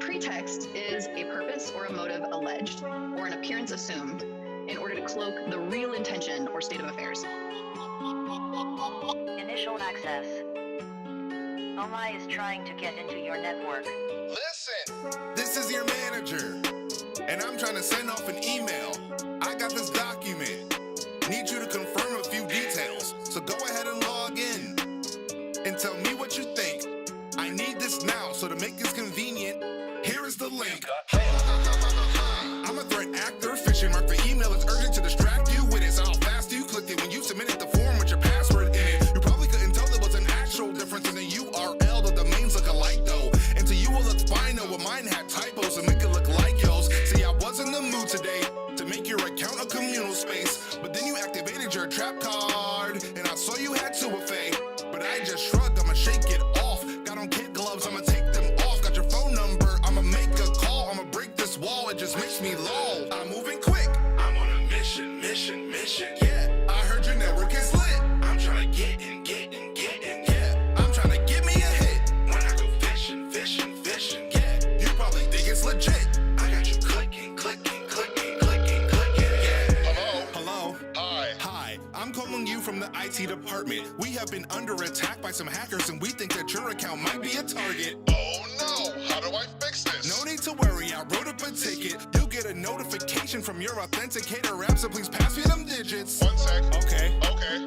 pretext is a purpose or a motive alleged, or an appearance assumed, in order to cloak the real intention or state of affairs. Initial access. OMI is trying to get into your network. Listen, this is your manager, and I'm trying to send off an email. I got this document. Need you to confirm a few details. So go ahead and log in and tell me what you think. I need this now, so to make this convenient, here is the link. I'm a threat actor, fishing mark for email is urgent to distract you with it. So how fast you clicked it when you submitted the form with your password in it. You probably couldn't tell there was an actual difference in the URL. The domains look alike though, and to you it looked fine though. Well, mine had typos and make it look like yours. See, I was in the mood today to make your account a communal space, but then you activated your trap card, and I saw you had 2FA, but I just shrugged. I'ma shake it off. Got on kid gloves, I'ma take them off. Got your phone number, I'ma make a call. I'ma break this wall, it just makes me lol. I'm moving quick, I'm on a mission. Yeah, I heard your network is lit. I'm trying to get in. Yeah, I'm trying to get me a hit. When I go fishing. Yeah, you probably think it's legit. I got you clicking. Yeah. Hello. Hi. I'm calling you from the IT department. We have been under attack by some hackers, and we think that your account might be a target. Oh no, how do I fix this? No need to worry, I wrote up a ticket. You'll get a notification from your authenticator app, so please pass me them digits. 1 sec. Okay.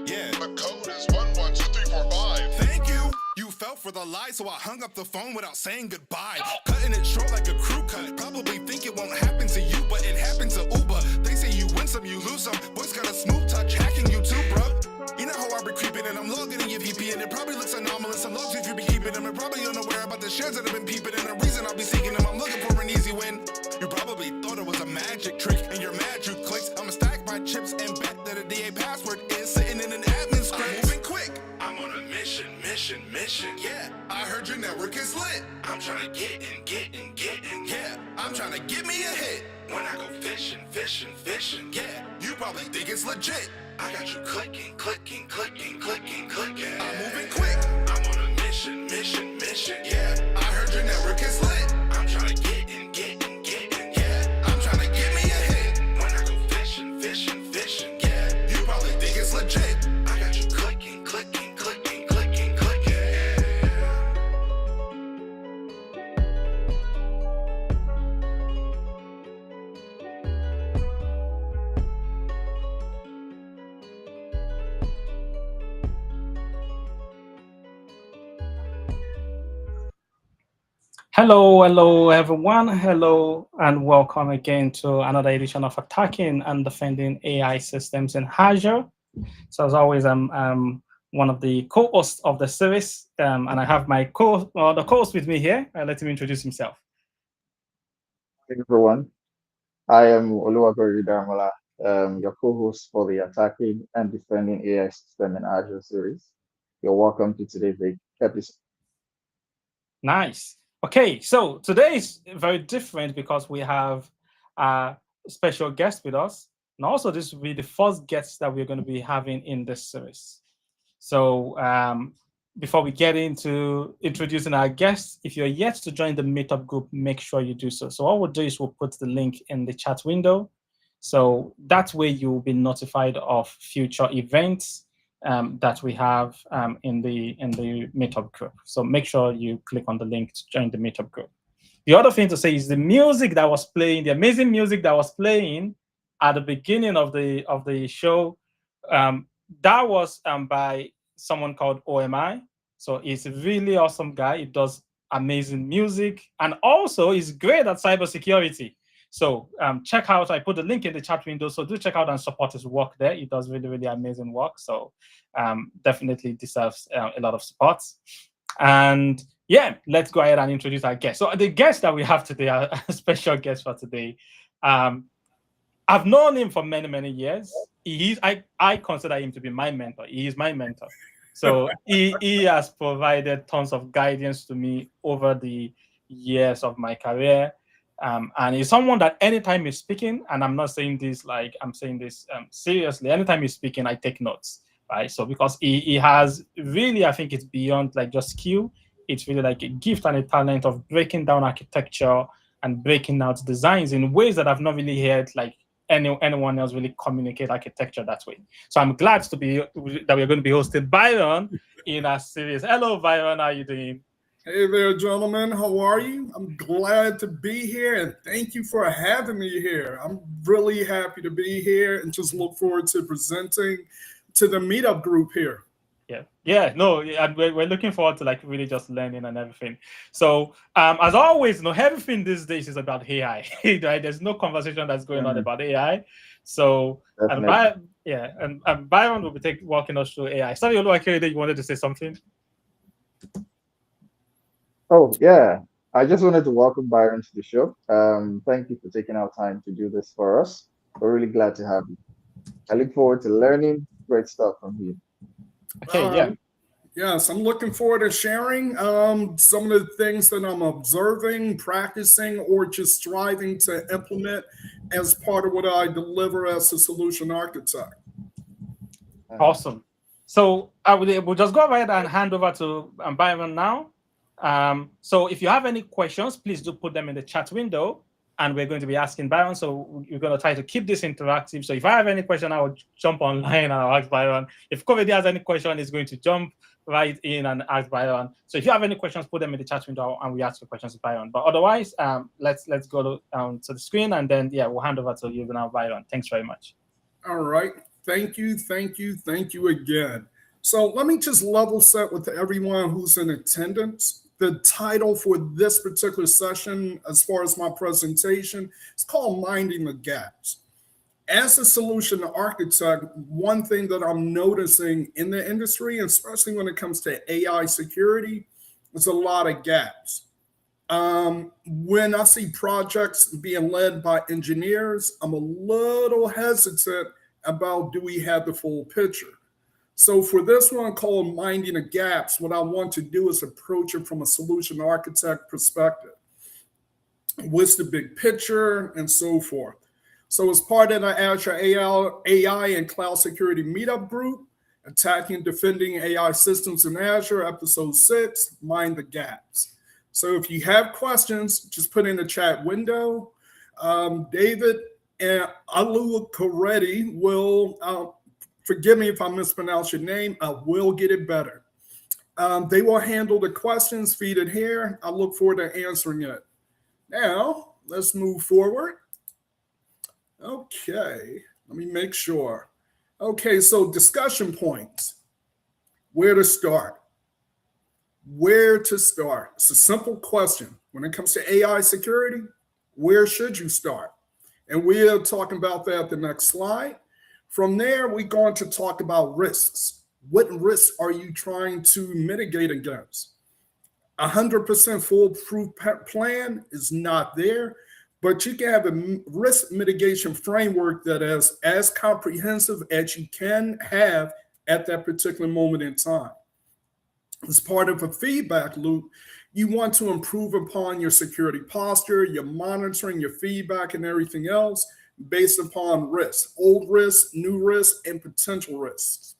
Yeah. The code is 112345. Thank you. You fell for the lie, so I hung up the phone without saying goodbye. Cutting it short like a crew cut. Probably think it won't happen to you, but it happened to Uber. They say you win some, you lose some. Boys got a smooth touch hacking you too, bruh. You know how I be creeping and I'm logging in your VP, and it probably looks anomalous. Some logs if you be keeping them, and probably unaware about the shares that have been peeping. And the reason I'll be seeking them, I'm looking for an easy win. You probably thought it was a magic trick, and you're mad you clicked. I'ma stack my chips and bet that a DA password is sitting in an admin script. I'm moving quick, I'm on a mission. Yeah, I heard your network is lit. I'm trying to get in. Yeah, I'm trying to get me a hit. When I go fishing. Yeah, you probably think it's legit. I got you clicking. I'm moving quick, I'm on a mission. Yeah, I heard your network is lit. I'm trying to get in. Yeah, I'm trying to get me a hit. When I go fishing. Yeah, you probably think it's legit. I got you clicking. Hello, everyone. Hello, and welcome again to another edition of Attacking and Defending AI Systems in Azure. So, as always, I'm one of the co-hosts of the series, and I have my the co-host with me here. I'll let him introduce himself. Hey everyone, I am Oluwagori Darmola, your co-host for the Attacking and Defending AI System in Azure series. You're welcome to today's episode. Nice. Okay, so today is very different because we have a special guest with us, and also this will be the first guest that we're going to be having in this series. So before we get into introducing our guests, if you're yet to join the Meetup group, make sure you do so. So what we'll do is we'll put the link in the chat window. So that way you'll be notified of future events that we have in the Meetup group. So make sure you click on the link to join the Meetup group. The other thing to say is the music that was playing, the amazing music that was playing at the beginning of the show, that was by someone called OMI. So he's a really awesome guy. He does amazing music, and also he's great at cybersecurity. So check out, I put the link in the chat window, so do check out and support his work there. He does really amazing work, so definitely deserves a lot of support. And yeah, let's go ahead and introduce our guest. So the guest that we have today, a special guest for today, I've known him for many years. I consider him to be my mentor. He is my mentor. So he has provided tons of guidance to me over the years of my career. And he's someone that anytime he's speaking, and I'm not saying this like I'm saying this seriously, anytime he's speaking, I take notes, right? So because he has really, I think it's beyond like just skill. it's really like a gift and a talent of breaking down architecture and breaking out designs in ways that I've not really heard like anyone else really communicate architecture that way. So I'm glad that we're going to be hosting Byron in our series. Hello, Byron. How are you doing? Hey there, gentlemen. How are you? I'm glad to be here, and thank you for having me here. I'm really happy to be here and just look forward to presenting to the meetup group here. No, and we're looking forward to like really just learning and everything. So as always, everything these days is about AI. Right? There's no conversation that's going on about AI. So and Byron will be walking us through AI. Sorry, Oluwakere, you wanted to say something? Oh, yeah. I just wanted to welcome Byron to the show. Thank you for taking our time to do this for us. We're really glad to have you. I look forward to learning great stuff from you. Okay, Yes, I'm looking forward to sharing some of the things that I'm observing, practicing, or just striving to implement as part of what I deliver as a solution architect. Awesome. So we'll just go ahead and hand over to Byron now. So if you have any questions, please do put them in the chat window, and we're going to be asking Byron. So we're going to try to keep this interactive. So if I have any question, I will jump online and I'll ask Byron. If COVID has any question, he's going to jump right in and ask Byron. So if you have any questions, put them in the chat window and we ask the questions to Byron. But otherwise, let's go to the screen, and then we'll hand over to you now, Byron. Thanks very much. All right. Thank you again. So let me just level set with everyone who's in attendance. The title for this particular session, as far as my presentation, is called Minding the Gaps. As a solution architect, one thing that I'm noticing in the industry, especially when it comes to AI security, is a lot of gaps. When I see projects being led by engineers, I'm a little hesitant about, do we have the full picture? So for this one called Minding the Gaps, what I want to do is approach it from a solution architect perspective. What's the big picture and so forth? So as part of the Azure AI and Cloud Security Meetup Group, Attacking and Defending AI Systems in Azure, Episode 6, Mind the Gaps. So if you have questions, just put in the chat window. David and Oluwakere will... forgive me if I mispronounce your name. I will get it better. They will handle the questions, feed it here. I look forward to answering it. Now, let's move forward. Okay, let me make sure. Okay, so discussion points. Where to start? Where to start? It's a simple question. When it comes to AI security, where should you start? And we'll talk about that the next slide. From there, we're going to talk about risks. What risks are you trying to mitigate against? 100% foolproof plan is not there, but you can have a risk mitigation framework that is as comprehensive as you can have at that particular moment in time. As part of a feedback loop, you want to improve upon your security posture, your monitoring, your feedback, and everything else based upon risks, old risks, new risks, and potential risks.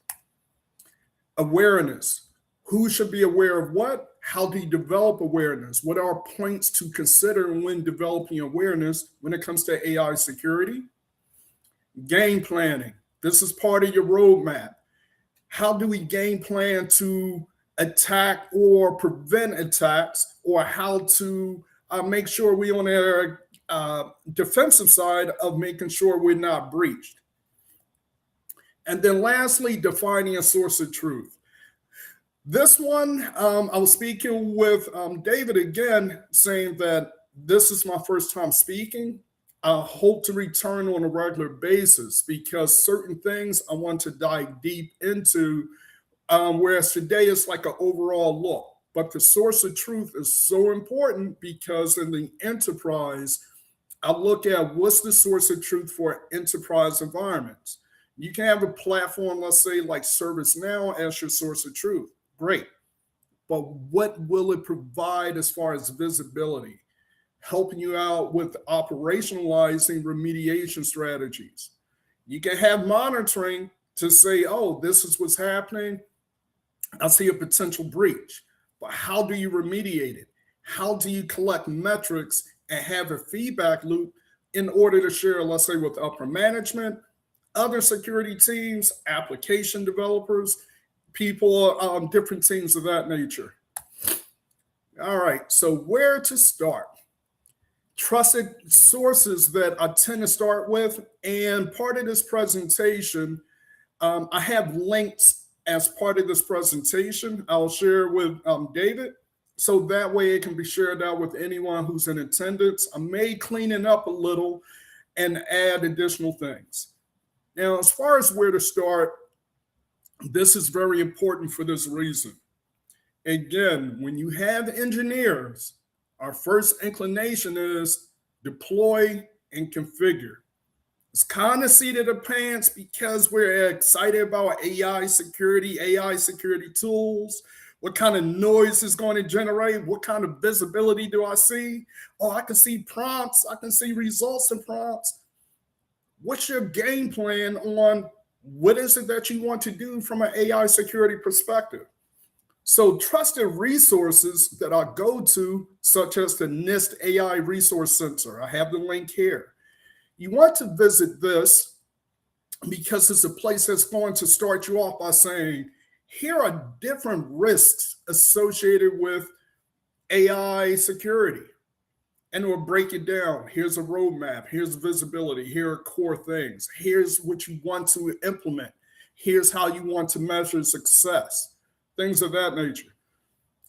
Awareness. Who should be aware of what? How do you develop awareness? What are points to consider when developing awareness when it comes to AI security? Game planning. This is part of your roadmap. How do we game plan to attack or prevent attacks, or how to make sure we're on our defensive side of making sure we're not breached? And then lastly, defining a source of truth. This one, I was speaking with David again, saying that this is my first time speaking. I hope to return on a regular basis because certain things I want to dive deep into, whereas today it's like an overall look. But the source of truth is so important because in the enterprise, I look at what's the source of truth for enterprise environments. You can have a platform, let's say like ServiceNow as your source of truth. Great. But what will it provide as far as visibility? Helping you out with operationalizing remediation strategies. You can have monitoring to say, oh, this is what's happening. I see a potential breach. but how do you remediate it? How do you collect metrics and have a feedback loop in order to share, let's say, with upper management, other security teams, application developers, people, different teams of that nature? All right, so where to start? Trusted sources that I tend to start with, and part of this presentation, I have links as part of this presentation. I'll share with David, so that way it can be shared out with anyone who's in attendance. I may clean it up a little and add additional things. Now, as far as where to start, this is very important for this reason. Again, when you have engineers, our first inclination is deploy and configure. It's kind of seat of the pants because we're excited about AI security tools. What kind of noise is going to generate? What kind of visibility do I see? Oh, I can see prompts. I can see results in prompts. What's your game plan on what is it that you want to do from an AI security perspective? So trusted resources that I go to, such as the NIST AI Resource Center, I have the link here. You want to visit this because it's a place that's going to start you off by saying, here are different risks associated with AI security. And we'll break it down. Here's a roadmap. Here's visibility. Here are core things. Here's what you want to implement. Here's how you want to measure success. Things of that nature.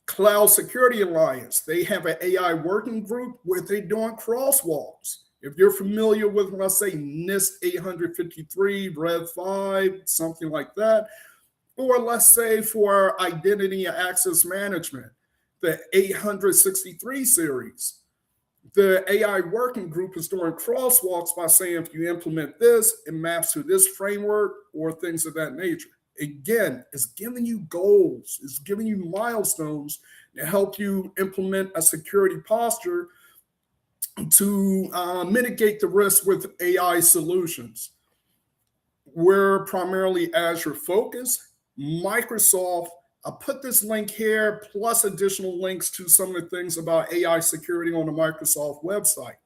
Cloud Security Alliance, they have an AI working group where they're doing crosswalks. If you're familiar with, let's say, NIST 853, Red 5, something like that, or let's say for identity and access management, the 863 series, the AI working group is doing crosswalks by saying, if you implement this, it maps to this framework or things of that nature. Again, it's giving you goals, it's giving you milestones to help you implement a security posture to mitigate the risk with AI solutions. We're primarily Azure focused. Microsoft, I'll put this link here, plus additional links to some of the things about AI security on the Microsoft website.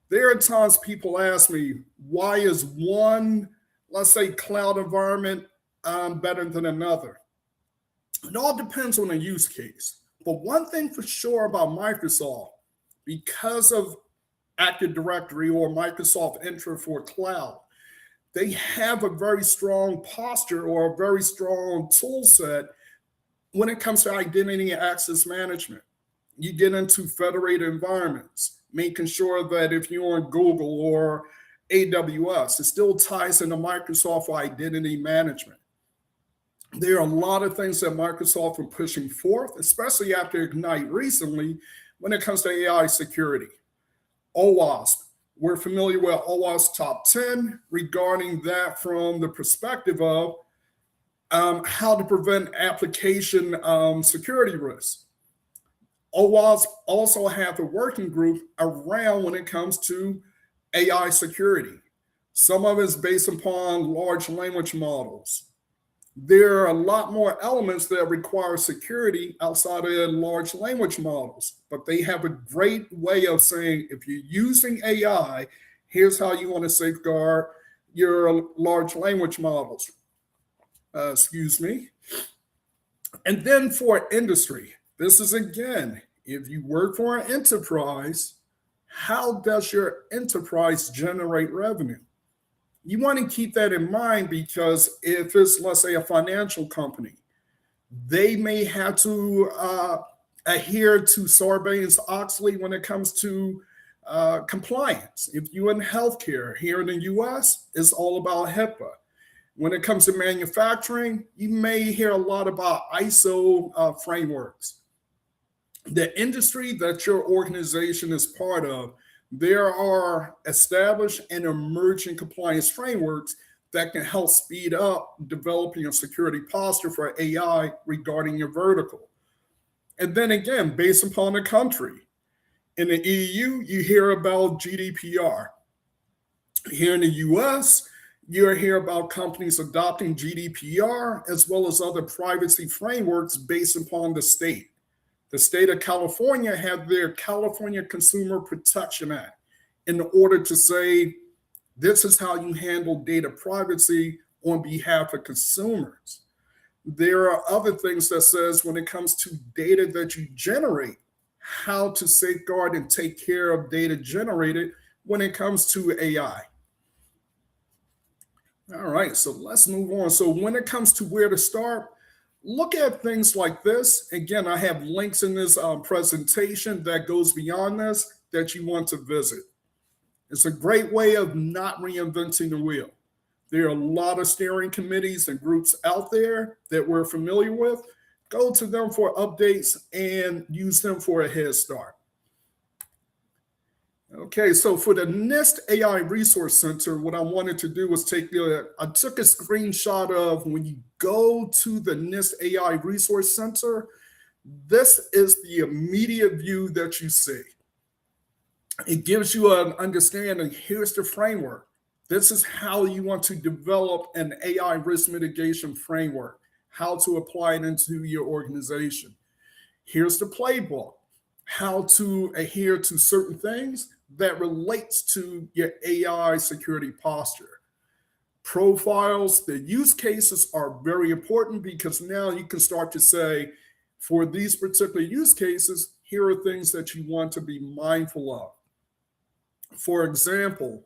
There are times people ask me, why is one, let's say, cloud environment better than another? It all depends on the use case. But one thing for sure about Microsoft, because of Active Directory or Microsoft Entra for cloud, they have a very strong posture or a very strong tool set when it comes to identity and access management. You get into federated environments, making sure that if you're on Google or AWS, it still ties into Microsoft for identity management. There are a lot of things that Microsoft are pushing forth, especially after Ignite recently, when it comes to AI security. OWASP, we're familiar with OWASP Top 10 regarding that from the perspective of how to prevent application security risks. OWASP also have a working group around when it comes to AI security. Some of it is based upon large language models. There are a lot more elements that require security outside of large language models, but they have a great way of saying, if you're using AI, here's how you want to safeguard your large language models. Excuse me. And then for industry, this is again, if you work for an enterprise, how does your enterprise generate revenue? You want to keep that in mind because if it's, let's say, a financial company, they may have to adhere to Sarbanes-Oxley when it comes to compliance. If you're in healthcare here in the US, it's all about HIPAA. When it comes to manufacturing, you may hear a lot about ISO frameworks. The industry that your organization is part of, there are established and emerging compliance frameworks that can help speed up developing a security posture for AI regarding your vertical. And then again, based upon the country, in the EU, you hear about GDPR. Here in the US, You'll hear about companies adopting GDPR as well as other privacy frameworks based upon the state. The state of California had their California Consumer Protection Act in order to say, this is how you handle data privacy on behalf of consumers. There are other things that says when it comes to data that you generate, how to safeguard and take care of data generated when it comes to AI. All right, so let's move on. So when it comes to where to start, look at things like this. Again, I have links in this presentation that goes beyond this that you want to visit. It's a great way of not reinventing the wheel. There are a lot of steering committees and groups out there that we're familiar with. Go to them for updates and use them for a head start. Okay, so for the NIST AI Resource Center, what I wanted to do was I took a screenshot of when you go to the NIST AI Resource Center, this is the immediate view that you see. It gives you an understanding, here's the framework. This is how you want to develop an AI risk mitigation framework, how to apply it into your organization. Here's the playbook, how to adhere to certain things that relates to your AI security posture. Profiles, the use cases are very important because now you can start to say, for these particular use cases, here are things that you want to be mindful of. For example,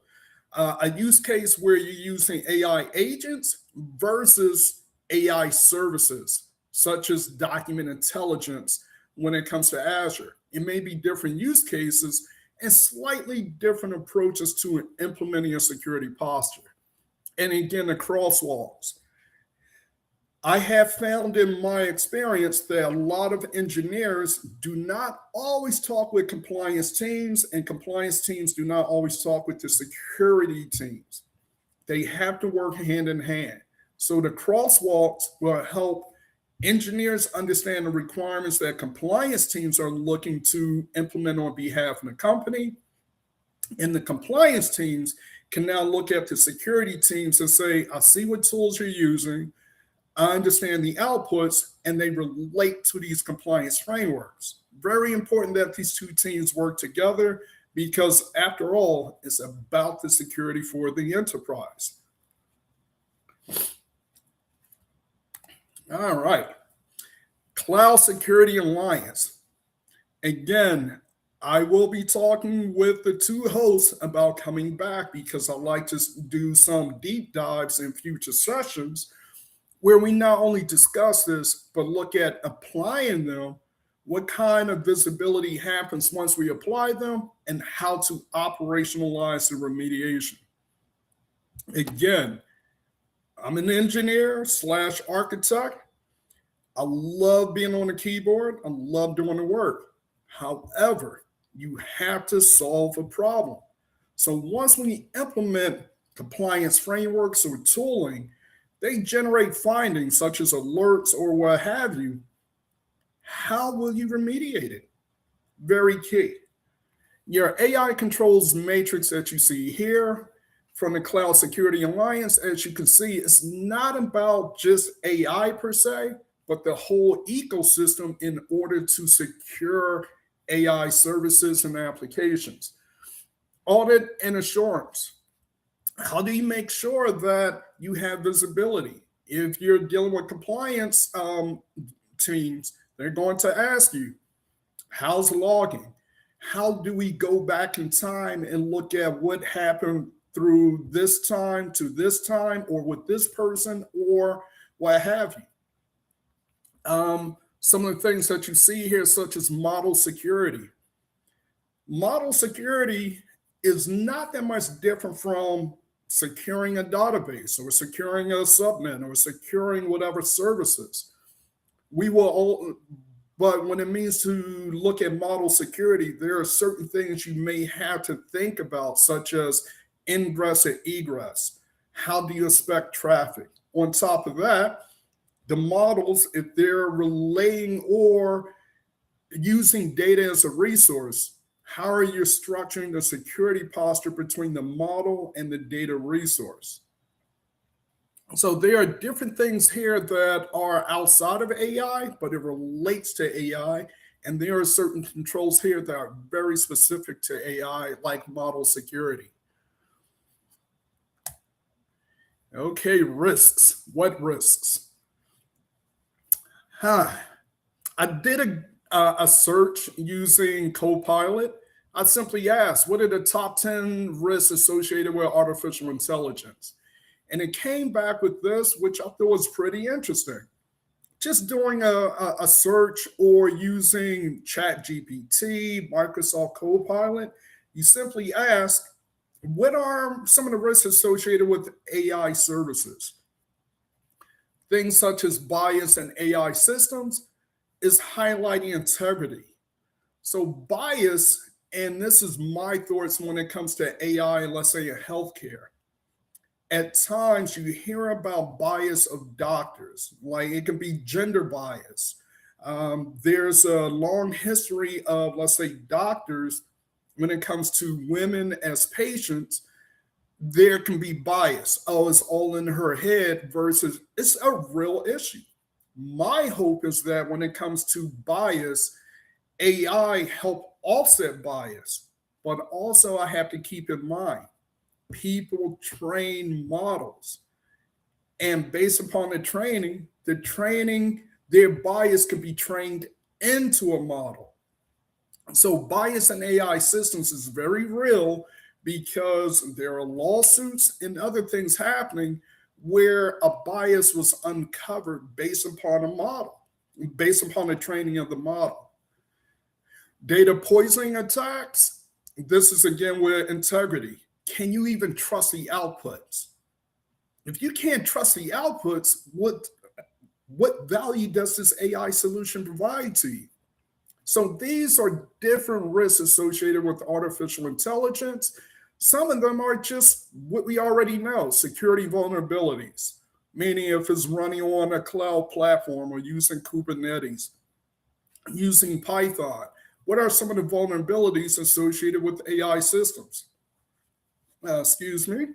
a use case where you're using AI agents versus AI services, such as document intelligence when it comes to Azure. It may be different use cases and slightly different approaches to implementing a security posture. And again, the crosswalks. I have found in my experience that a lot of engineers do not always talk with compliance teams, and compliance teams do not always talk with the security teams. They have to work hand in hand. So the crosswalks will help engineers understand the requirements that compliance teams are looking to implement on behalf of the company. And the compliance teams can now look at the security teams and say, I see what tools you're using. I understand the outputs, and they relate to these compliance frameworks. Very important that these two teams work together because, after all, it's about the security for the enterprise. All right. Cloud Security Alliance. Again, I will be talking with the two hosts about coming back because I like to do some deep dives in future sessions where we not only discuss this, but look at applying them, what kind of visibility happens once we apply them, and how to operationalize the remediation. Again, I'm an engineer / architect. I love being on the keyboard. I love doing the work. However, you have to solve a problem. So once we implement compliance frameworks or tooling, they generate findings such as alerts or what have you. How will you remediate it? Very key. Your AI controls matrix that you see here from the Cloud Security Alliance, as you can see, it's not about just AI per se, but the whole ecosystem in order to secure AI services and applications. Audit and assurance. How do you make sure that you have visibility? If you're dealing with compliance teams, they're going to ask you, how's logging? How do we go back in time and look at what happened through this time to this time, or with this person, or what have you? Some of the things that you see here, such as model security. Model security is not that much different from securing a database or securing a subnet or securing whatever services. But when it means to look at model security, there are certain things you may have to think about, such as ingress and egress. How do you inspect traffic? On top of that, the models, if they're relaying or using data as a resource, how are you structuring the security posture between the model and the data resource? So there are different things here that are outside of AI, but it relates to AI. And there are certain controls here that are very specific to AI, like model security. Okay, risks. What risks? Huh. I did a search using Copilot. I simply asked, what are the top 10 risks associated with artificial intelligence? And it came back with this, which I thought was pretty interesting. Just doing a search or using ChatGPT, Microsoft Copilot, you simply ask, what are some of the risks associated with AI services? Things such as bias in AI systems is highlighting integrity. So bias, and this is my thoughts when it comes to AI, let's say in healthcare. At times you hear about bias of doctors, like it can be gender bias. There's a long history of, let's say, doctors when it comes to women as patients. There can be bias. Oh, it's all in her head versus it's a real issue. My hope is that when it comes to bias, AI help offset bias, but also I have to keep in mind people train models, and based upon the training, their bias could be trained into a model. So bias in AI systems is very real because there are lawsuits and other things happening where a bias was uncovered based upon a model, based upon the training of the model. Data poisoning attacks, this is again where integrity. Can you even trust the outputs? If you can't trust the outputs, what value does this AI solution provide to you? So these are different risks associated with artificial intelligence. Some of them are just what we already know, security vulnerabilities, meaning if it's running on a cloud platform or using Kubernetes, using Python. What are some of the vulnerabilities associated with AI systems? Excuse me.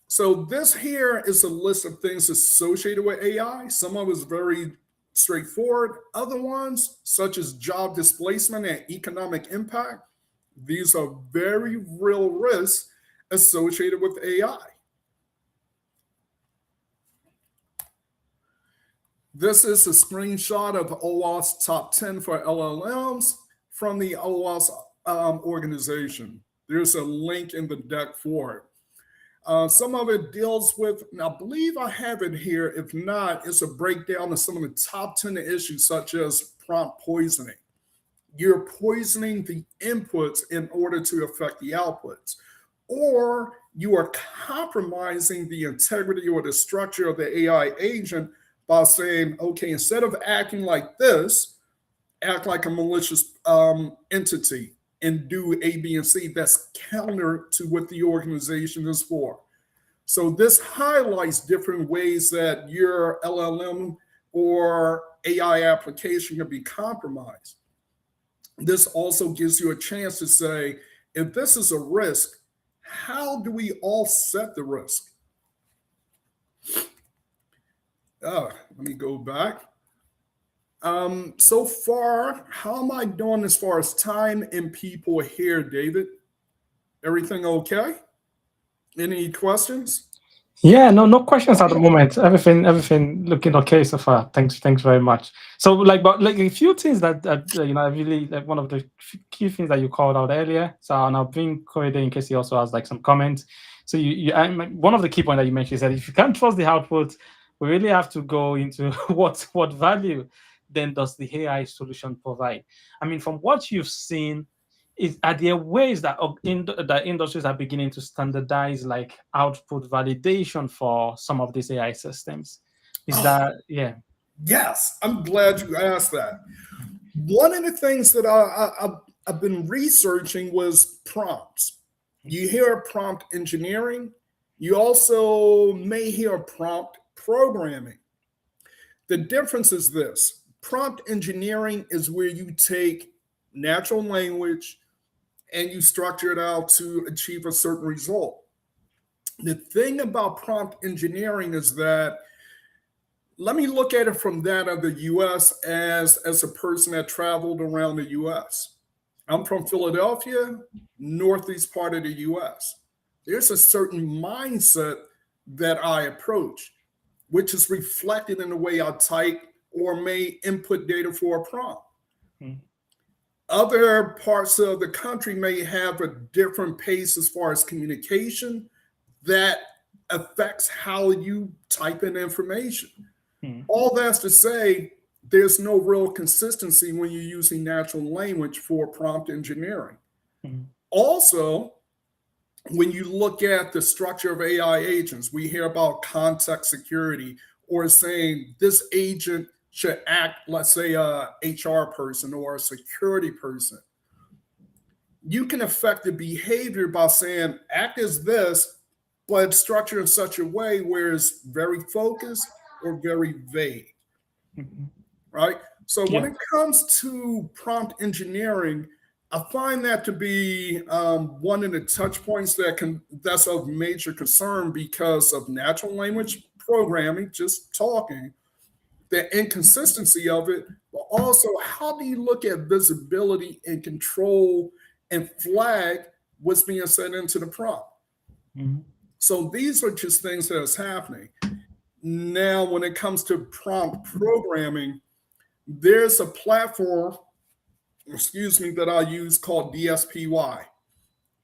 So this here is a list of things associated with AI. Some of it is very straightforward. Other ones, such as job displacement and economic impact, these are very real risks associated with AI. This is a screenshot of OWASP top 10 for LLMs from the OWASP organization. There's a link in the deck for it. Some of it deals with, and I believe I have it here. If not, it's a breakdown of some of the top 10 issues, such as prompt poisoning. You're poisoning the inputs in order to affect the outputs, or you are compromising the integrity or the structure of the AI agent by saying, okay, instead of acting like this, act like a malicious entity and do A, B, and C that's counter to what the organization is for. So this highlights different ways that your LLM or AI application can be compromised. This also gives you a chance to say, if this is a risk, how do we offset the risk? Let me go back. So far, how am I doing as far as time and people here, David? Everything okay? Any questions? Yeah, no questions at the moment. Everything looking okay so far. Thanks very much. So but a few things that I really like. One of the key things that you called out earlier. So I'll bring Korede in case he also has like some comments. So one of the key points that you mentioned is that if you can't trust the output, we really have to go into what value then does the AI solution provide. I mean, from what you've seen, are there ways that that industries are beginning to standardize like output validation for some of these AI systems? Is that Yes, I'm glad you asked that. One of the things that I've been researching was prompts. You hear prompt engineering. You also may hear prompt programming. The difference is this: prompt engineering is where you take natural language and you structure it out to achieve a certain result. The thing about prompt engineering is that, let me look at it from that of the US as a person that traveled around the US. I'm from Philadelphia, northeast part of the US. There's a certain mindset that I approach, which is reflected in the way I type or may input data for a prompt. Other parts of the country may have a different pace as far as communication that affects how you type in information. All that's to say, there's no real consistency when you're using natural language for prompt engineering. Also, when you look at the structure of AI agents, we hear about context security or saying this agent should act, let's say, a HR person or a security person. You can affect the behavior by saying act as this, but structured in such a way where it's very focused or very vague, right? So when it comes to prompt engineering, I find that to be one of the touch points that's of major concern because of natural language programming, just talking, the inconsistency of it, but also how do you look at visibility and control and flag what's being sent into the prompt? So these are just things that is happening. Now, when it comes to prompt programming, there's a platform, that I use called DSPY.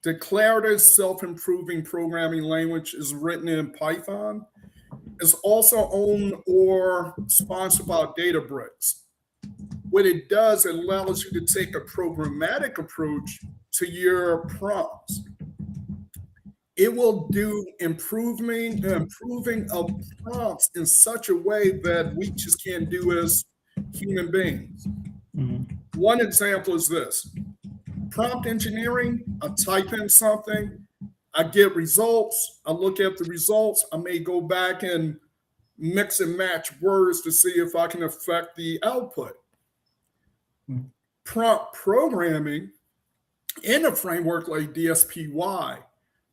Declarative Self-Improving Programming Language is written in Python. It's also owned or sponsored by Databricks. What it does, it allows you to take a programmatic approach to your prompts. It will do improving of prompts in such a way that we just can't do as human beings. One example is this. Prompt engineering, I type in something, I get results, I look at the results, I may go back and mix and match words to see if I can affect the output. Prompt programming in a framework like DSPY,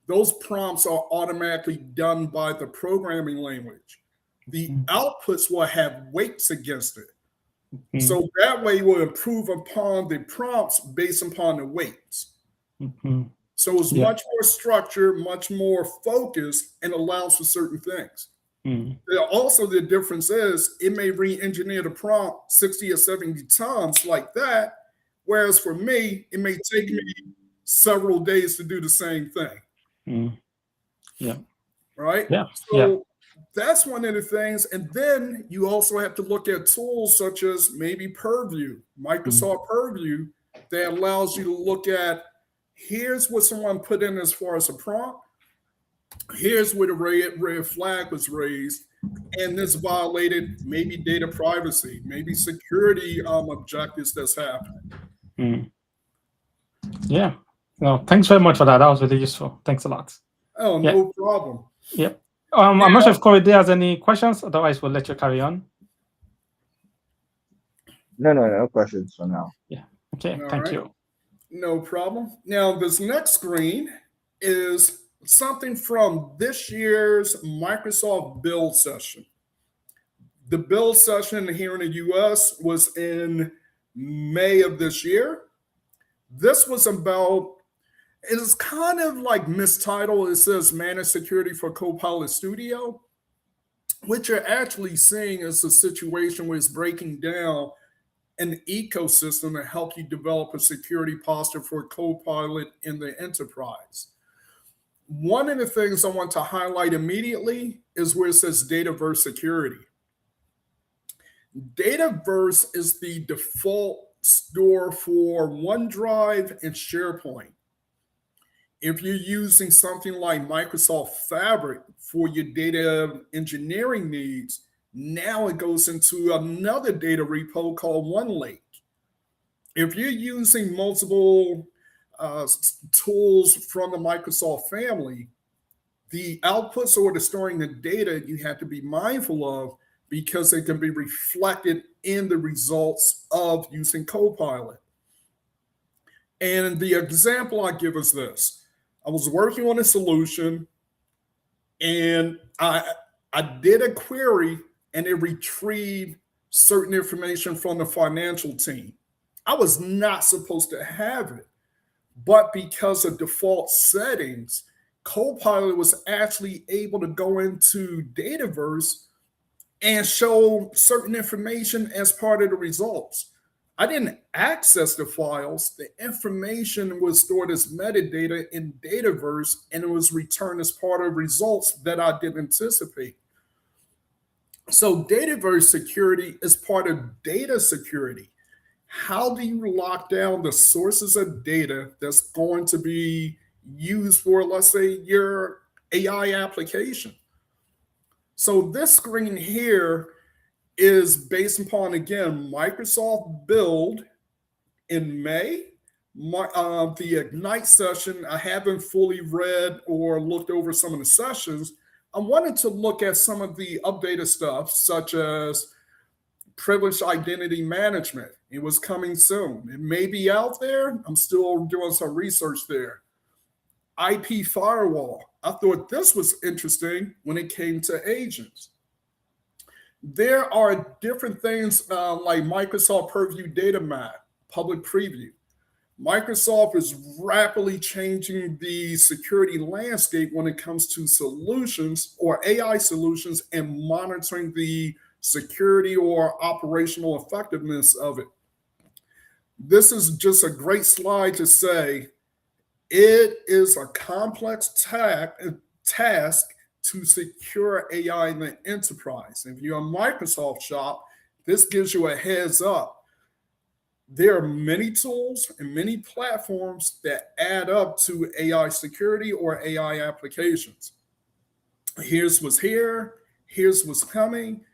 those prompts are automatically done by the programming language. The outputs will have weights against it. So that way we'll improve upon the prompts based upon the weights. So it's much more structured, much more focused, and allows for certain things. Also, the difference is it may re-engineer the prompt 60 or 70 times like that, whereas for me, it may take me several days to do the same thing. Right? So that's one of the things. And then you also have to look at tools such as maybe Purview, Microsoft Purview, that allows you to look at here's what someone put in as far as a prompt. Here's where the red flag was raised, and this violated maybe data privacy, maybe security objectives that's happening. Yeah. No, thanks very much for that. That was really useful. Thanks a lot. Oh, no problem. I'm not sure if Corey has any questions. Otherwise, we'll let you carry on. No questions for now. Okay. Thank you. No problem. Now, this next screen is something from this year's Microsoft build session. The build session here in the US was in May of this year. This was about, it is kind of like mistitled. It says Managed Security for Copilot Studio. What you're actually seeing is a situation where it's breaking down an ecosystem to help you develop a security posture for Copilot in the enterprise. One of the things I want to highlight immediately is where it says Dataverse Security. Dataverse is the default store for OneDrive and SharePoint. If you're using something like Microsoft Fabric for your data engineering needs, now it goes into another data repo called OneLake. If you're using multiple tools from the Microsoft family, the outputs or the storing the data you have to be mindful of because it can be reflected in the results of using Copilot. And the example I give is this. I was working on a solution And I did a query and it retrieved certain information from the financial team. I was not supposed to have it, but because of default settings, Copilot was actually able to go into Dataverse and show certain information as part of the results. I didn't access the files. The information was stored as metadata in Dataverse and it was returned as part of results that I didn't anticipate. So Dataverse security is part of data security. How do you lock down the sources of data that's going to be used for, let's say, your AI application? So this screen here is based upon, again, Microsoft build in May. The Ignite session, I haven't fully read or looked over some of the sessions. I wanted to look at some of the updated stuff, such as privileged identity management. It was coming soon. It may be out there. I'm still doing some research there. IP firewall. I thought this was interesting when it came to agents. There are different things like Microsoft Purview Data Map, public preview. Microsoft is rapidly changing the security landscape when it comes to solutions or AI solutions and monitoring the security or operational effectiveness of it. This is just a great slide to say it is a complex task to secure AI in the enterprise. If you're a Microsoft shop, this gives you a heads up. There are many tools and many platforms that add up to AI security or AI applications. Here's what's here, here's what's coming,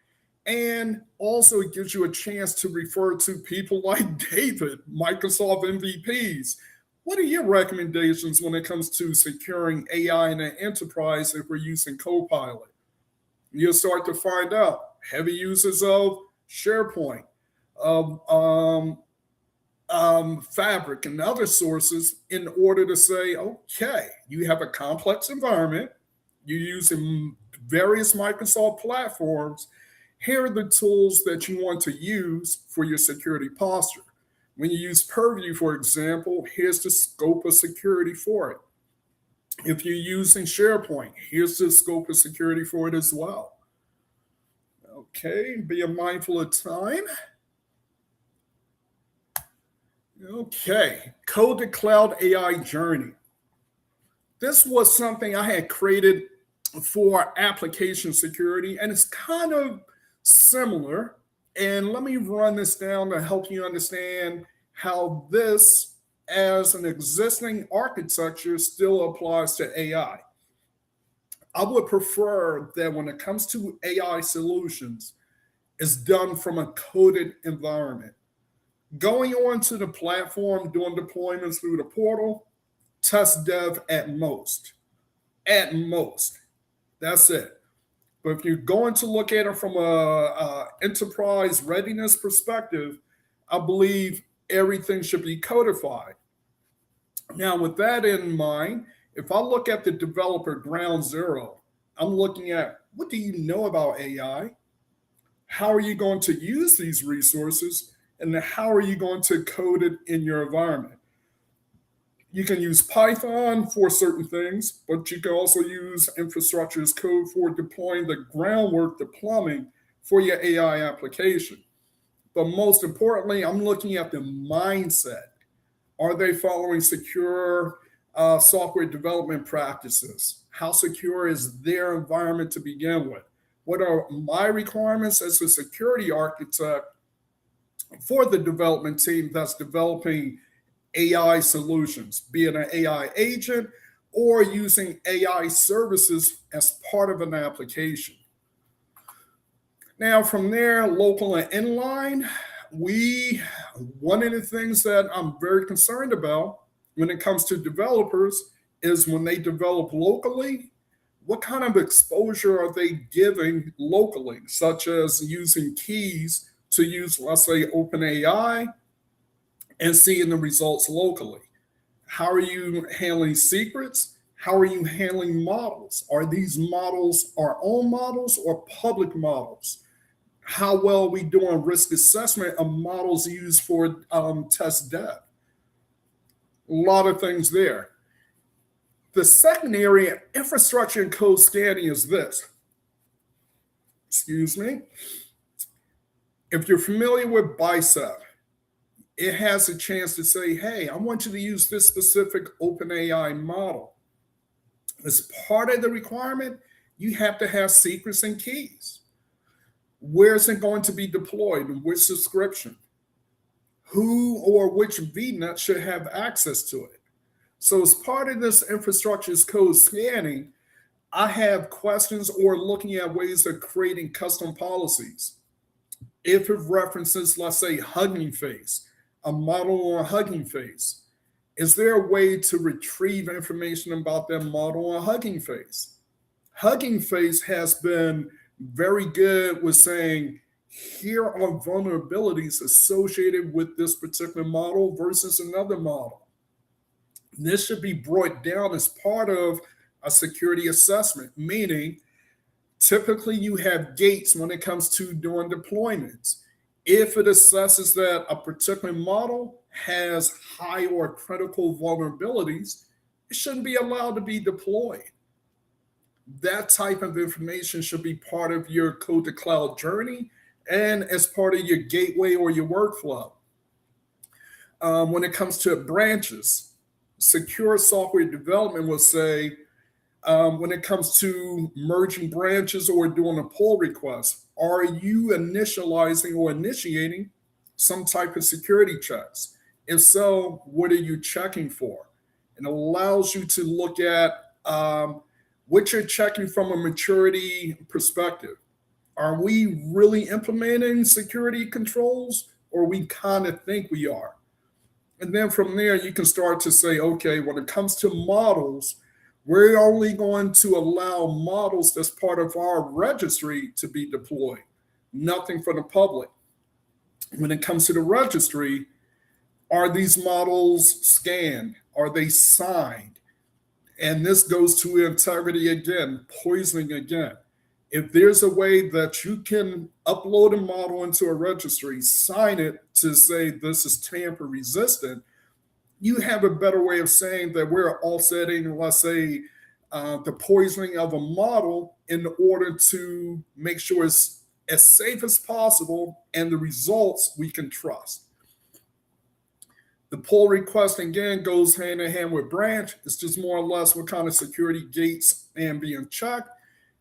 and also it gives you a chance to refer to people like David, Microsoft MVPs. What are your recommendations when it comes to securing AI in an enterprise if we're using Copilot? You'll start to find out heavy users of SharePoint, Fabric, and other sources in order to say, okay, you have a complex environment, you're using various Microsoft platforms. Here are the tools that you want to use for your security posture. When you use Purview, for example, here's the scope of security for it. If you're using SharePoint, here's the scope of security for it as well. Okay, being mindful of time. Okay, Code to Cloud AI journey. This was something I had created for application security, and it's kind of similar. And let me run this down to help you understand how this, as an existing architecture, still applies to AI. I would prefer that when it comes to AI solutions, it's done from a coded environment. Going on to the platform, doing deployments through the portal, test dev at most. At most. That's it. But if you're going to look at it from a enterprise readiness perspective, I believe everything should be codified. Now, with that in mind, if I look at the developer ground zero, I'm looking at what do you know about AI? How are you going to use these resources? And then how are you going to code it in your environment? You can use Python for certain things, but you can also use infrastructure as code for deploying the groundwork, the plumbing for your AI application. But most importantly, I'm looking at the mindset. Are they following secure software development practices? How secure is their environment to begin with? What are my requirements as a security architect for the development team that's developing AI solutions, be it an AI agent or using AI services as part of an application? Now, from there, local and inline, one of the things that I'm very concerned about when it comes to developers is when they develop locally, what kind of exposure are they giving locally, such as using keys to use, let's say, OpenAI and seeing the results locally? How are you handling secrets? How are you handling models? Are these models our own models or public models? How well are we doing risk assessment of models used for test dev? A lot of things there. The second area, infrastructure and code scanning, is this. Excuse me. If you're familiar with Bicep, it has a chance to say, hey, I want you to use this specific OpenAI model. As part of the requirement, you have to have secrets and keys. Where is it going to be deployed? In which subscription? Who or which VNet should have access to it? So as part of this infrastructure as code scanning, I have questions or looking at ways of creating custom policies. If it references, let's say, Hugging Face, a model on Hugging Face, is there a way to retrieve information about that model on Hugging Face? Hugging Face has been very good with saying, here are vulnerabilities associated with this particular model versus another model. This should be brought down as part of a security assessment, meaning typically you have gates when it comes to doing deployments. If it assesses that a particular model has high or critical vulnerabilities, it shouldn't be allowed to be deployed. That type of information should be part of your code to cloud journey and as part of your gateway or your workflow. When it comes to branches, secure software development will say, when it comes to merging branches or doing a pull request, are you initializing or initiating some type of security checks? If so, what are you checking for? It allows you to look at what you're checking from a maturity perspective. Are we really implementing security controls, or we kind of think we are? And then from there, you can start to say, okay, when it comes to models, we're only going to allow models that's part of our registry to be deployed, nothing for the public. When it comes to the registry, are these models scanned? Are they signed? And this goes to integrity again, poisoning again. If there's a way that you can upload a model into a registry, sign it to say this is tamper resistant, you have a better way of saying that we're offsetting, let's say, the poisoning of a model in order to make sure it's as safe as possible and the results we can trust. The pull request, again, goes hand in hand with branch. It's just more or less what kind of security gates and being checked.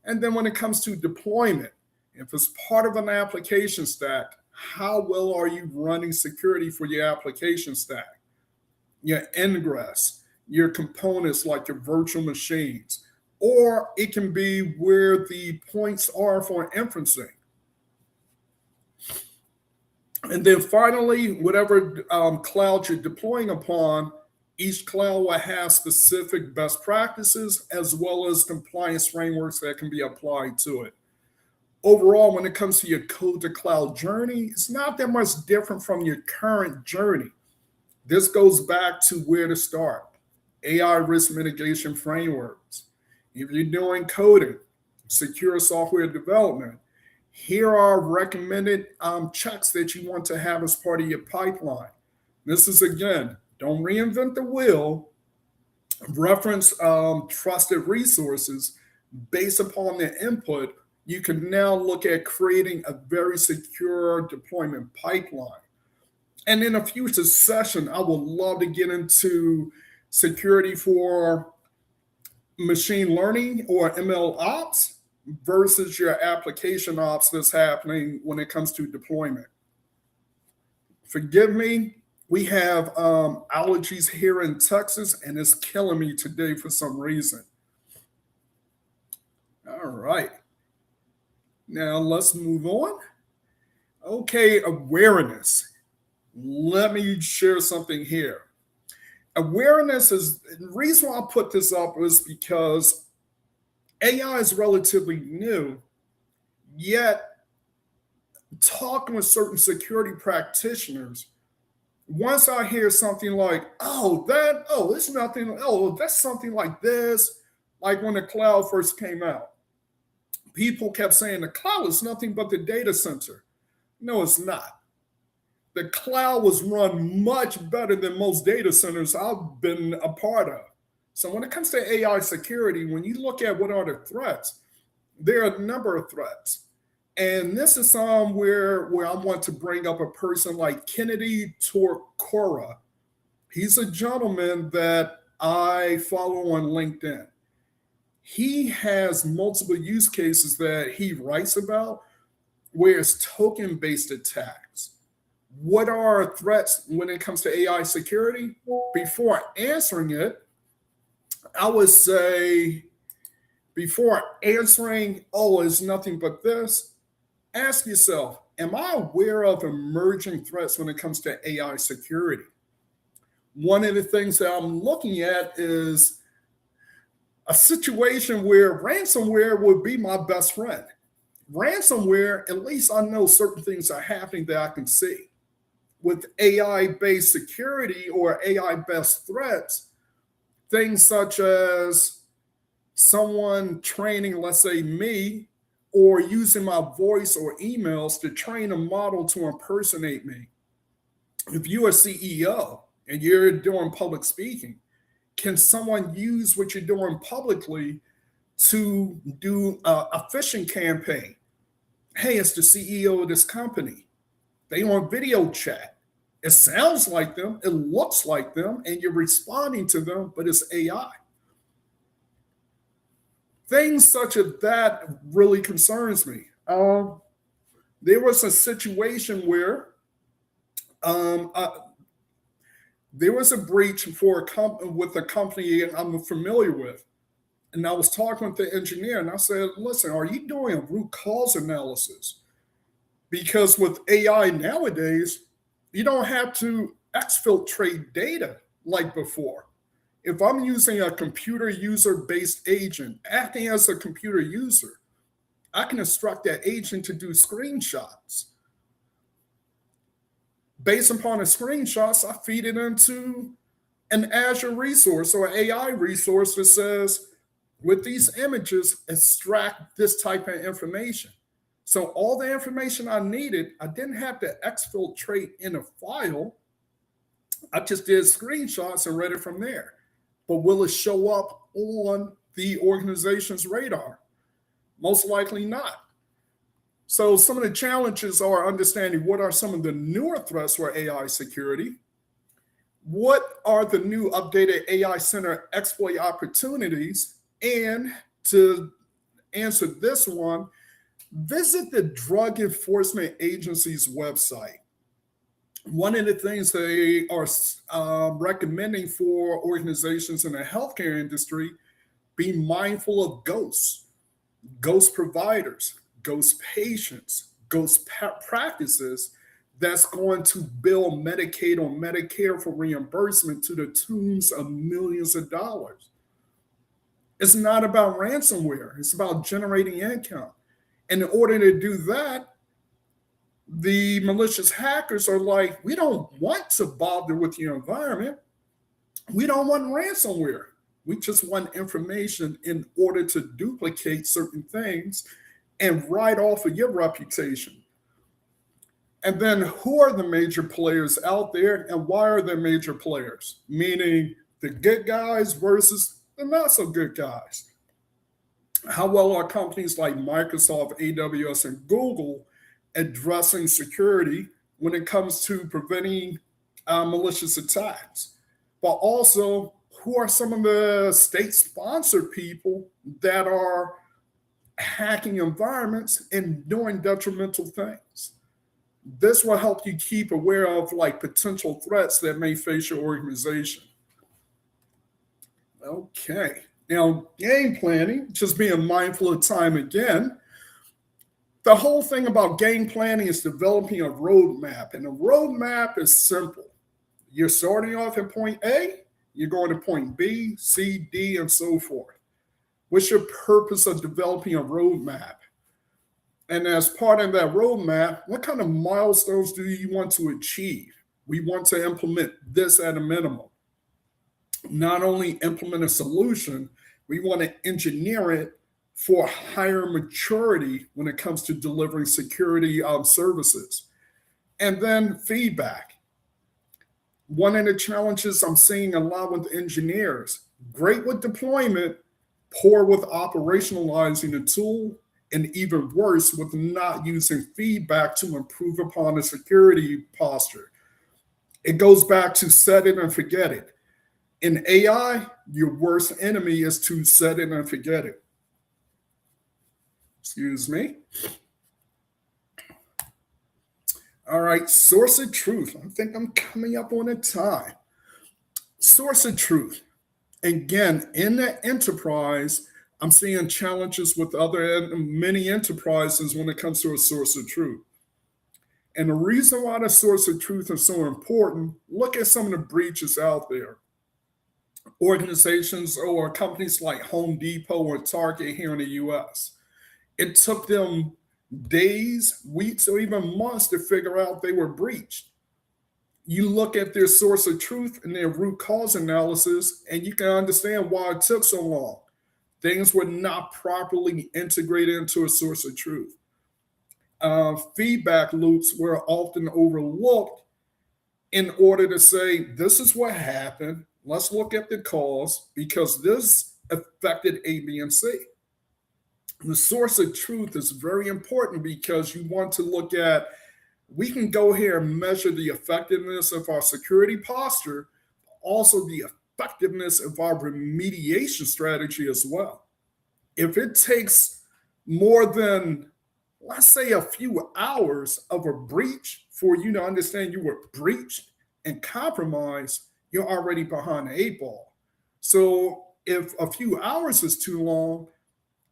And then when it comes to deployment, if it's part of an application stack, how well are you running security for your application stack? Your ingress, your components like your virtual machines, or it can be where the points are for inferencing. And then finally, whatever cloud you're deploying upon, each cloud will have specific best practices as well as compliance frameworks that can be applied to it. Overall, when it comes to your code to cloud journey, it's not that much different from your current journey. This goes back to where to start. AI risk mitigation frameworks. If you're doing coding, secure software development, here are recommended checks that you want to have as part of your pipeline. This is, again, don't reinvent the wheel. Reference trusted resources. Based upon their input, you can now look at creating a very secure deployment pipeline. And in a future session, I would love to get into security for machine learning or ML ops versus your application ops that's happening when it comes to deployment. Forgive me, we have allergies here in Texas, and it's killing me today for some reason. All right. Now let's move on. Okay, awareness. Let me share something here. Awareness is, the reason why I put this up is because AI is relatively new, yet talking with certain security practitioners, Once I hear something like, it's nothing, that's something like this, like when the cloud first came out, people kept saying the cloud is nothing but the data center. No, it's not. The cloud was run much better than most data centers I've been a part of. So when it comes to AI security, when you look at what are the threats, there are a number of threats. And this is somewhere where I want to bring up a person like Kennedy Torcora. He's a gentleman that I follow on LinkedIn. He has multiple use cases that he writes about where it's token-based attacks. What are threats when it comes to AI security? Before answering it, I would say, before answering, it's nothing but this, ask yourself, am I aware of emerging threats when it comes to AI security? One of the things that I'm looking at is a situation where ransomware would be my best friend. Ransomware, at least I know certain things are happening that I can see. With AI-based security or AI-based threats, things such as someone training, let's say me, or using my voice or emails to train a model to impersonate me. If you're a CEO and you're doing public speaking, can someone use what you're doing publicly to do a phishing campaign? Hey, it's the CEO of this company. They on video chat. It sounds like them, it looks like them, and you're responding to them, but it's AI. Things such as that really concerns me. There was a situation where there was a breach with a company I'm familiar with. And I was talking with the engineer and I said, listen, are you doing a root cause analysis? Because with AI nowadays, you don't have to exfiltrate data like before. If I'm using a computer user-based agent, acting as a computer user, I can instruct that agent to do screenshots. Based upon the screenshots, I feed it into an Azure resource or AI resource that says, with these images, extract this type of information. So all the information I needed, I didn't have to exfiltrate in a file. I just did screenshots and read it from there. But will it show up on the organization's radar? Most likely not. So some of the challenges are understanding what are some of the newer threats for AI security. What are the new updated AI center exploit opportunities? And to answer this one, visit the Drug Enforcement Agency's website. One of the things they are recommending for organizations in the healthcare industry, be mindful of ghosts, ghost providers, ghost patients, ghost practices that's going to bill Medicaid or Medicare for reimbursement to the tunes of millions of dollars. It's not about ransomware. It's about generating income. And in order to do that, the malicious hackers are like, we don't want to bother with your environment. We don't want ransomware. We just want information in order to duplicate certain things and write off of your reputation. And then who are the major players out there and why are there major players? Meaning the good guys versus the not so good guys. How well are companies like Microsoft, AWS, and Google addressing security when it comes to preventing malicious attacks? But also, who are some of the state-sponsored people that are hacking environments and doing detrimental things? This will help you keep aware of like potential threats that may face your organization. Okay. Now, game planning, just being mindful of time again. The whole thing about game planning is developing a roadmap, and a roadmap is simple. You're starting off at point A, you're going to point B, C, D, and so forth. What's your purpose of developing a roadmap? And as part of that roadmap, what kind of milestones do you want to achieve? We want to implement this at a minimum. Not only implement a solution, we want to engineer it for higher maturity when it comes to delivering security services. And then feedback. One of the challenges I'm seeing a lot with engineers, great with deployment, poor with operationalizing the tool, and even worse with not using feedback to improve upon the security posture. It goes back to set it and forget it. In AI, your worst enemy is to set it and forget it. Excuse me. All right, source of truth. I think I'm coming up on a time. Source of truth. Again, in the enterprise, I'm seeing challenges with many enterprises when it comes to a source of truth. And the reason why the source of truth is so important, look at some of the breaches out there. Organizations or companies like Home Depot or Target here in the US. It took them days, weeks, or even months to figure out they were breached. You look at their source of truth and their root cause analysis, and you can understand why it took so long. Things were not properly integrated into a source of truth. Feedback loops were often overlooked in order to say, this is what happened. Let's look at the cause because this affected A, B, and C. The source of truth is very important because you want to look at, we can go here and measure the effectiveness of our security posture, also the effectiveness of our remediation strategy as well. If it takes more than, let's say, a few hours of a breach for you to understand you were breached and compromised, you're already behind the 8 ball. So if a few hours is too long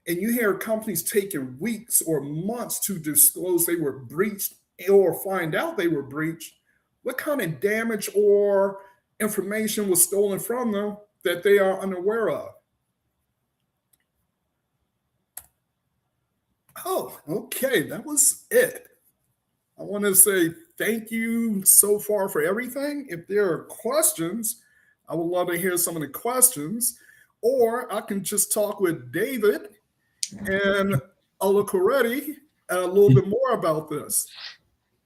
and you hear companies taking weeks or months to disclose they were breached or find out they were breached, what kind of damage or information was stolen from them that they are unaware of? Oh, okay, that was it. I want to say thank you so far for everything. If there are questions, I would love to hear some of the questions, or I can just talk with David and Olukorede a little bit more about this.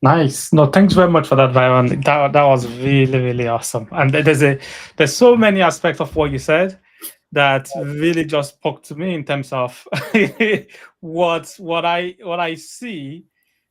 Nice. No, thanks very much for that, Byron. That was really, really awesome. And there's so many aspects of what you said that really just spoke to me in terms of what I see.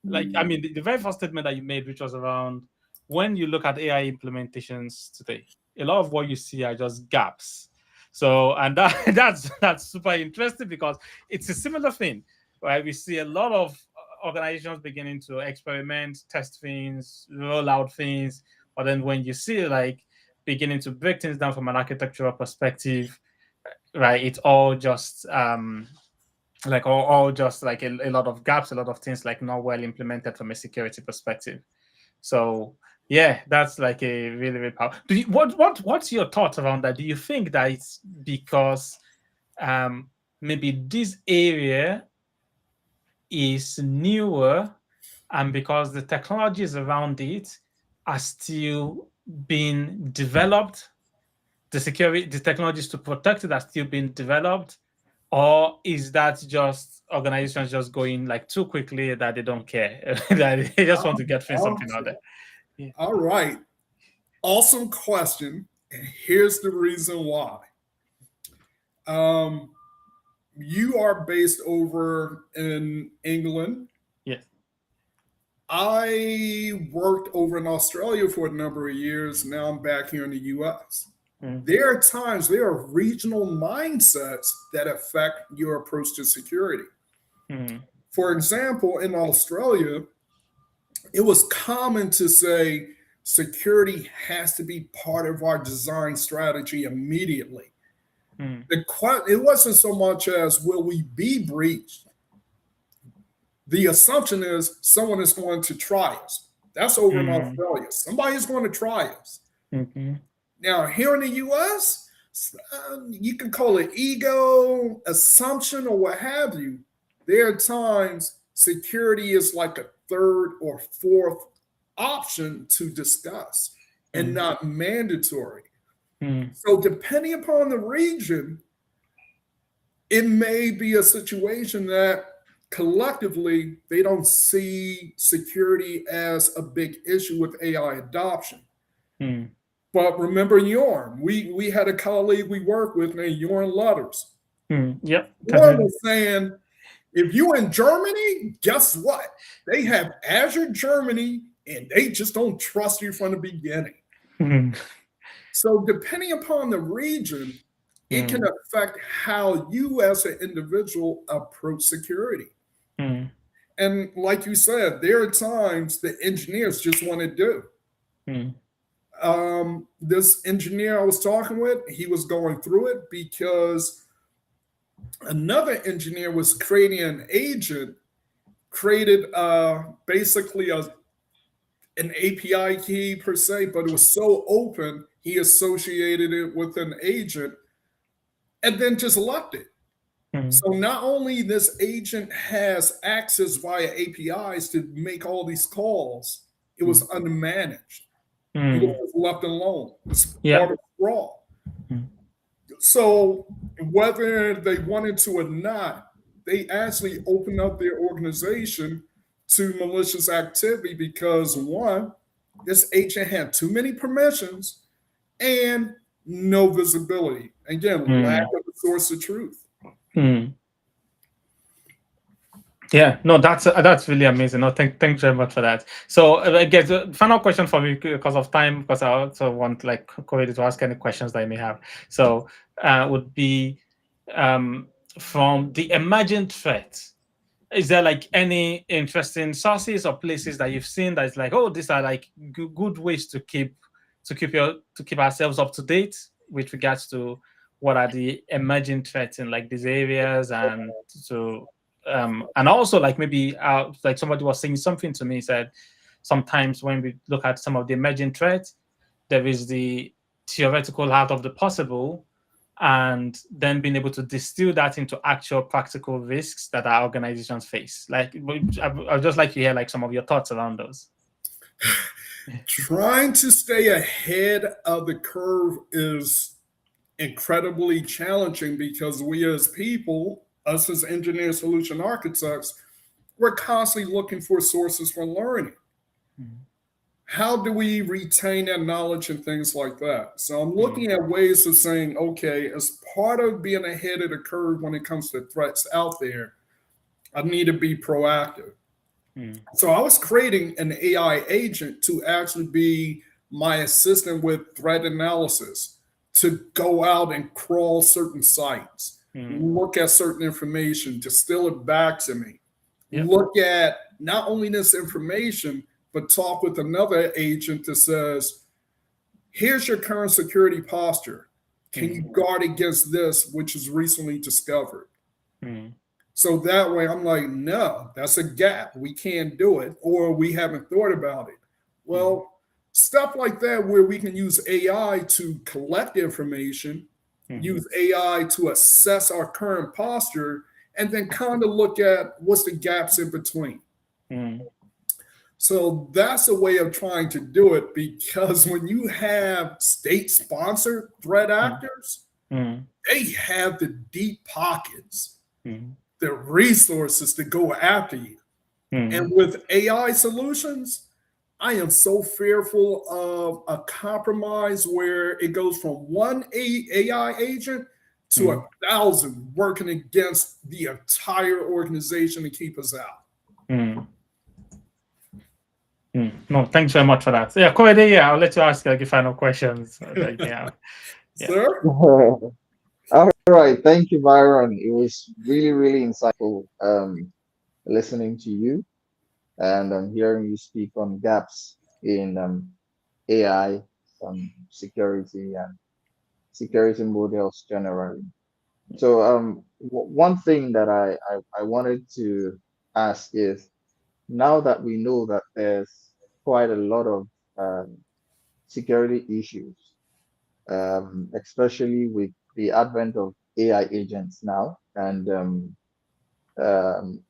Like, I mean, the very first statement that you made, which was around when you look at AI implementations today, a lot of what you see are just gaps. So, and that's super interesting because it's a similar thing, right? We see a lot of organizations beginning to experiment, test things, roll out things, but then when you see like beginning to break things down from an architectural perspective, right, it's all just all just like a lot of gaps, a lot of things like not well implemented from a security perspective. So yeah, that's like a really, really powerful. What's your thoughts around that? Do you think that it's because maybe this area is newer and because the technologies around it are still being developed, the technologies to protect it are still being developed, or is that just organizations just going like too quickly that they don't care, that they just want to get something out there? Yeah. All right. Awesome question. And here's the reason why. You are based over in England. Yes. I worked over in Australia for a number of years. Now I'm back here in the US. Mm. There are regional mindsets that affect your approach to security. Mm. For example, in Australia, it was common to say security has to be part of our design strategy immediately. Mm. It wasn't so much as will we be breached. The assumption is someone is going to try us. That's over in Australia. Somebody's going to try us. Mm-hmm. Now, here in the US, you can call it ego, assumption, or what have you. There are times security is like a third or fourth option to discuss and not mandatory. Mm. So, depending upon the region, it may be a situation that collectively they don't see security as a big issue with AI adoption. Mm. But remember Yorn, we had a colleague we worked with named Yorn Lutters. Mm. Yep. Yorn was saying, if you're in Germany, guess what? They have Azure Germany and they just don't trust you from the beginning. Mm. So depending upon the region, it can affect how you as an individual approach security. Mm. And like you said, there are times the engineers just want to do. Mm. This engineer I was talking with, he was going through it because another engineer was creating an agent, created basically an API key per se, but it was so open, he associated it with an agent and then just left it. So not only this agent has access via APIs to make all these calls, it was unmanaged. It was left alone. It's part of sprawl. So whether they wanted to or not, they actually opened up their organization to malicious activity because one, this agent had too many permissions and no visibility. Again, lack of the source of truth. Yeah, no, that's really amazing. No, thanks very much for that. So I guess the final question for me because of time, because I also want like Corey to ask any questions that you may have. So would be from the emerging threat. Is there like any interesting sources or places that you've seen that is like, oh, these are like good ways to keep ourselves up to date with regards to what are the emerging threats in like these areas, and so and also like maybe like somebody was saying something to me, said sometimes when we look at some of the emerging threats, there is the theoretical art of the possible, and then being able to distill that into actual practical risks that our organizations face. Like, I'd just like to hear like some of your thoughts around those. Trying to stay ahead of the curve is incredibly challenging because we as people, us as engineer solution architects, we're constantly looking for sources for learning. How do we retain that knowledge and things like that? So I'm looking at ways of saying, okay, as part of being ahead of the curve when it comes to threats out there, I need to be proactive. So I was creating an AI agent to actually be my assistant with threat analysis, to go out and crawl certain sites, look at certain information, distill it back to me, look at not only this information, but talk with another agent that says, here's your current security posture. Can you guard against this, which is recently discovered? So that way I'm like, no, that's a gap. We can't do it, or we haven't thought about it. Well, stuff like that where we can use AI to collect information, use AI to assess our current posture, and then kind of look at what's the gaps in between. So that's a way of trying to do it, because when you have state-sponsored threat actors, they have the deep pockets, the resources to go after you. And with AI solutions, I am so fearful of a compromise where it goes from one AI agent to 1,000 working against the entire organization to keep us out. No, thanks very much for that. Yeah, Corey, yeah, I'll let you ask like your final questions. Sir? All right, thank you, Byron. It was really, really insightful listening to you and hearing you speak on gaps in AI, security, and security models generally. So one thing that I wanted to ask is, now that we know that there's quite a lot of security issues, especially with the advent of AI agents now and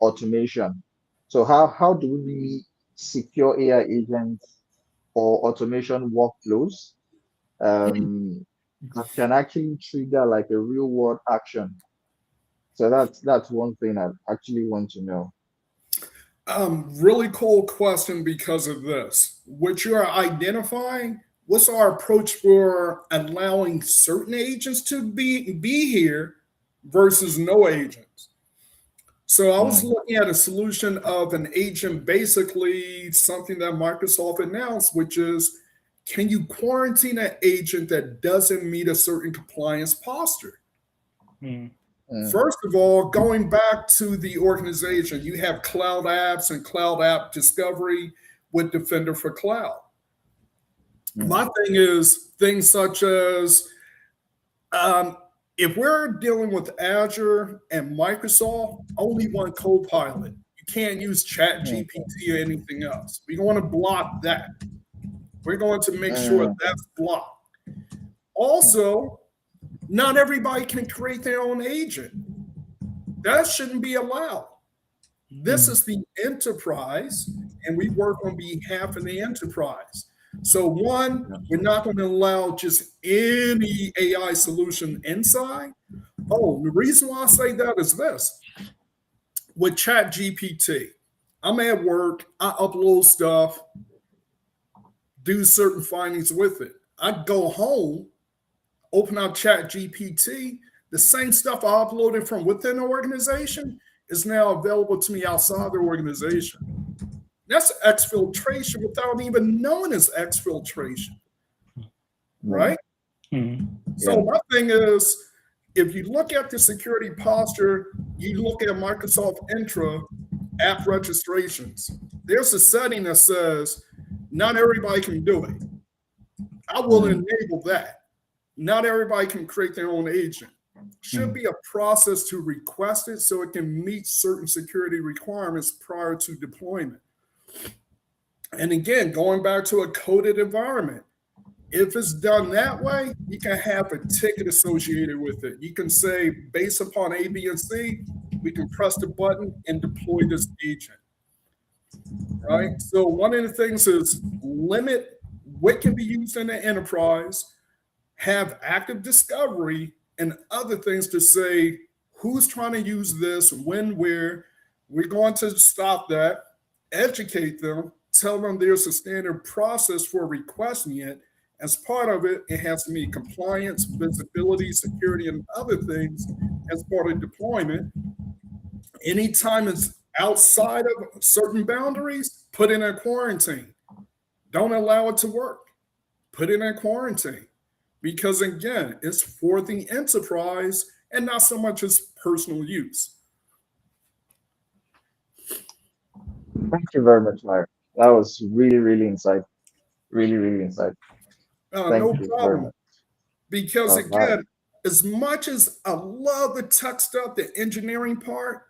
automation. So how do we secure AI agents or automation workflows that can actually trigger like a real world action. So that's one thing I actually want to know. Really cool question because of this. What you're identifying, what's our approach for allowing certain agents to be here versus no agents? So I was looking at a solution of an agent, basically something that Microsoft announced, which is, can you quarantine an agent that doesn't meet a certain compliance posture? First of all, going back to the organization, you have cloud apps and cloud app discovery with Defender for Cloud. My thing is things such as if we're dealing with Azure and Microsoft, only one Copilot. You can't use ChatGPT or anything else. We want to block that. We're going to make sure that's blocked. Also, not everybody can create their own agent. That shouldn't be allowed. This is the enterprise, and we work on behalf of the enterprise. So one, we're not going to allow just any AI solution inside. Oh, the reason why I say that is this. With ChatGPT, I'm at work, I upload stuff, do certain findings with it. I go home, open up ChatGPT, the same stuff I uploaded from within the organization is now available to me outside the organization. That's exfiltration without even knowing it's exfiltration, right? So my thing is, if you look at the security posture, you look at Microsoft Entra app registrations, there's a setting that says not everybody can do it. I will enable that. Not everybody can create their own agent. Should be a process to request it so it can meet certain security requirements prior to deployment. And again, going back to a coded environment, if it's done that way, you can have a ticket associated with it. You can say, based upon A, B, and C, we can press the button and deploy this agent, right? So one of the things is limit what can be used in the enterprise, have active discovery, and other things to say who's trying to use this, when, where. We're going to stop that, educate them, tell them there's a standard process for requesting it. As part of it, it has to meet compliance, visibility, security, and other things as part of deployment. Anytime it's outside of certain boundaries, put in a quarantine. Don't allow it to work. Put it in quarantine. Because again, it's for the enterprise and not so much as personal use. Thank you very much, Larry. That was really, really insightful. Really, really insightful. No problem. Because again, as much as I love the tech stuff, the engineering part,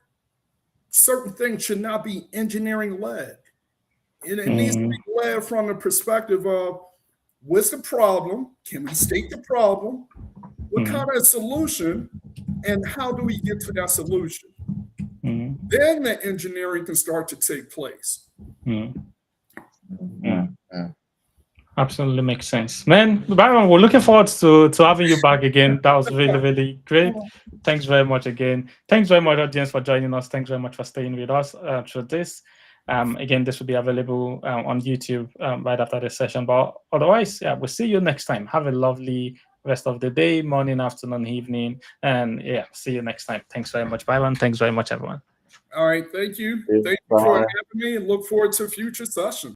certain things should not be engineering led. It needs to be led from the perspective of what's the problem? Can we state the problem? What kind of solution? And how do we get to that solution? Then the engineering can start to take place. Absolutely makes sense. Man, Byron, we're looking forward to having you back again. That was really, really great. Thanks very much again. Thanks very much, audience, for joining us. Thanks very much for staying with us through this. Again, this will be available on YouTube right after this session. But otherwise, yeah, we'll see you next time. Have a lovely rest of the day, morning, afternoon, evening. And yeah, see you next time. Thanks very much, Byron. Thanks very much, everyone. All right. Thank you. Thank you for having me, and look forward to future sessions.